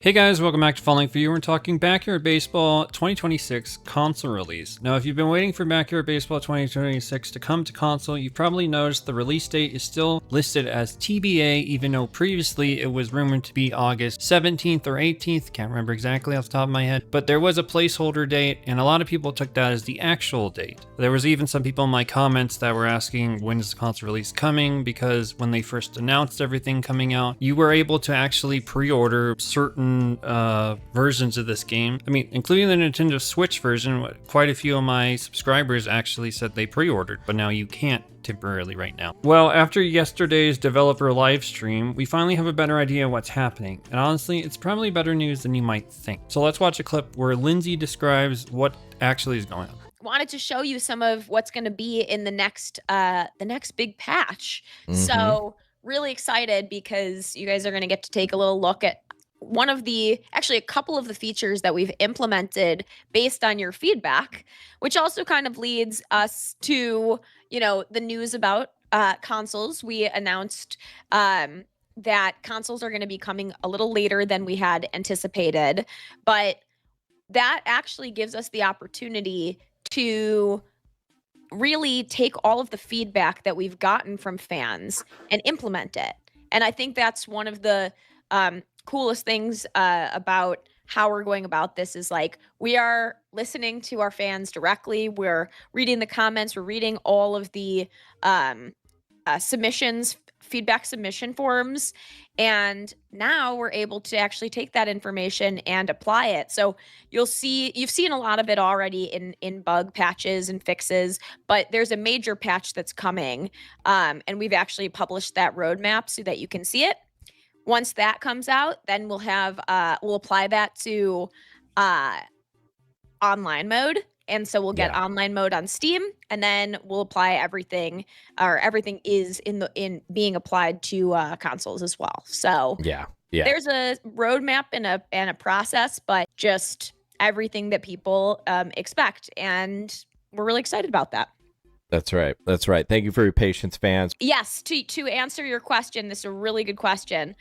Hey guys, welcome back to Falling For You. We're talking Backyard Baseball 2026 console release. Now, if you've been waiting for Backyard Baseball 2026 to come to console, you've probably noticed the release date is still listed as TBA, even though previously it was rumored to be August 17th or 18th. Can't remember exactly off the top of my head, but there was a placeholder date, and a lot of people took that as the actual date. There was even some people in my comments that were asking, when is the console release coming? Because when they first announced everything coming out, you were able to actually pre-order certain versions of this game. I mean, including the Nintendo Switch version. Quite a few of my subscribers actually said they pre-ordered, but now you can't temporarily right now. Well, after yesterday's developer live stream, we finally have a better idea of what's happening. And honestly, it's probably better news than you might think. So let's watch a clip where Linsey describes what actually is going on. Wanted to show you some of what's going to be in the next big patch. So really excited because you guys are going to get to take a little look at actually a couple of the features that we've implemented based on your feedback, which also kind of leads us to, the news about consoles. We announced that consoles are going to be coming a little later than we had anticipated, but that actually gives us the opportunity to really take all of the feedback that we've gotten from fans and implement it. And I think that's one of the coolest things about how we're going about this is we are listening to our fans directly. We're reading the comments. We're reading all of the feedback submission forms. And now we're able to actually take that information and apply it. So you've seen a lot of it already in bug patches and fixes, but there's a major patch that's coming. And we've actually published that roadmap so that you can see it. Once that comes out, then we'll apply that to online mode. And so we'll get online mode on Steam, and then we'll apply everything is in being applied to consoles as well. So there's a roadmap and a process, but just everything that people expect, and we're really excited about that. That's right. Thank you for your patience, fans. Yes, to answer your question, this is a really good question.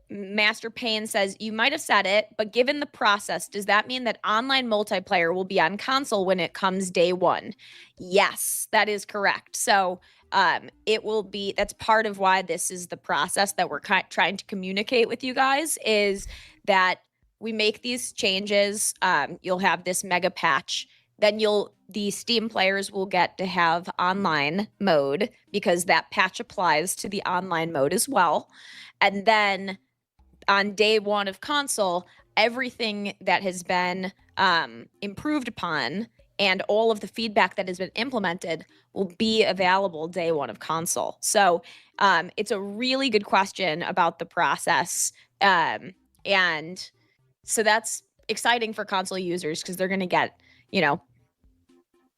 Master Payne says, you might have said it, but given the process, does that mean that online multiplayer will be on console when it comes day one? Yes, that is correct. So it will be, that's part of why this is the process that we're trying to communicate with you guys, is that we make these changes. You'll have this mega patch. Then the Steam players will get to have online mode because that patch applies to the online mode as well. And then on day one of console, everything that has been improved upon and all of the feedback that has been implemented will be available day one of console. So it's a really good question about the process. And so that's exciting for console users because they're going to get,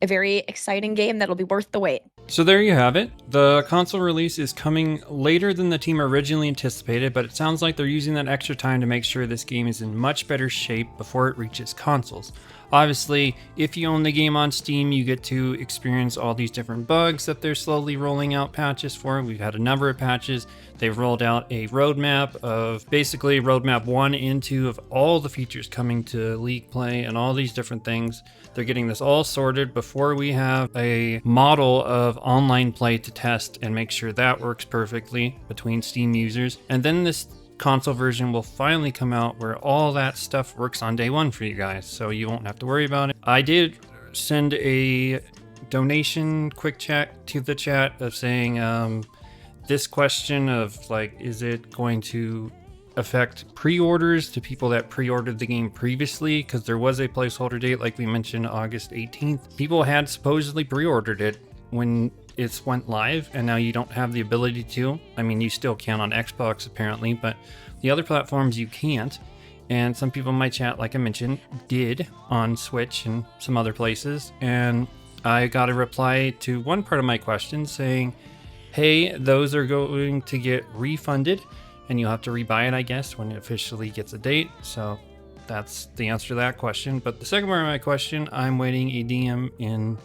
a very exciting game that'll be worth the wait. So there you have it. The console release is coming later than the team originally anticipated, but it sounds like they're using that extra time to make sure this game is in much better shape before it reaches consoles. Obviously, if you own the game on Steam, you get to experience all these different bugs that they're slowly rolling out patches for. We've had a number of patches. They've rolled out a roadmap of basically roadmap 1 and 2 of all the features coming to League Play and all these different things. They're getting this all sorted before we have a model of online play to test and make sure that works perfectly between Steam users. And then this console version will finally come out where all that stuff works on day one for you guys, so you won't have to worry about it. I did send a donation quick chat to the chat of saying this question of is it going to affect pre-orders to people that pre-ordered the game previously, because there was a placeholder date, like we mentioned, August 18th. People had supposedly pre-ordered it when it went live, and now you don't have the ability to. I mean, you still can on Xbox apparently, but the other platforms you can't. And some people in my chat, like I mentioned, did on Switch and some other places. And I got a reply to one part of my question saying, hey, those are going to get refunded and you'll have to rebuy it, I guess, when it officially gets a date. So that's the answer to that question. But the second part of my question, I'm waiting a DM in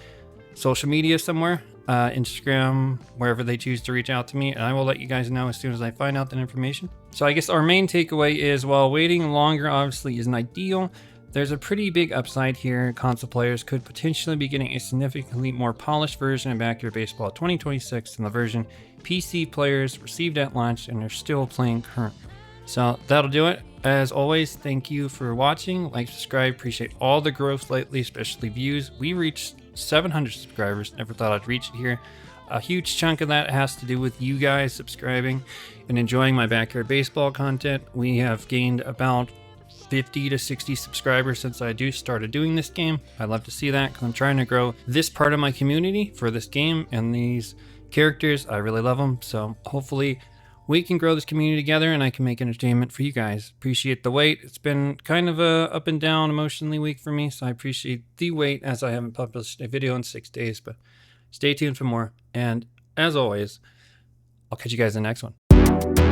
social media somewhere Instagram, wherever they choose to reach out to me, and I will let you guys know as soon as I find out that information. So I guess our main takeaway is, while waiting longer obviously isn't ideal, there's a pretty big upside here. Console players could potentially be getting a significantly more polished version of Backyard Baseball 2026 than the version PC players received at launch and are still playing currently. So that'll do it. As always, thank you for watching. Like, subscribe. Appreciate all the growth lately, especially views. We reached 700 subscribers. Never thought I'd reach it here. A huge chunk of that has to do with you guys subscribing and enjoying my Backyard Baseball content. We have gained about 50 to 60 subscribers since I started doing this game. I love to see that because I'm trying to grow this part of my community for this game and these characters. I really love them. So hopefully we can grow this community together and I can make entertainment for you guys. Appreciate the wait. It's been kind of a up and down emotionally week for me, so I appreciate the wait as I haven't published a video in 6 days, but stay tuned for more. And as always, I'll catch you guys in the next one.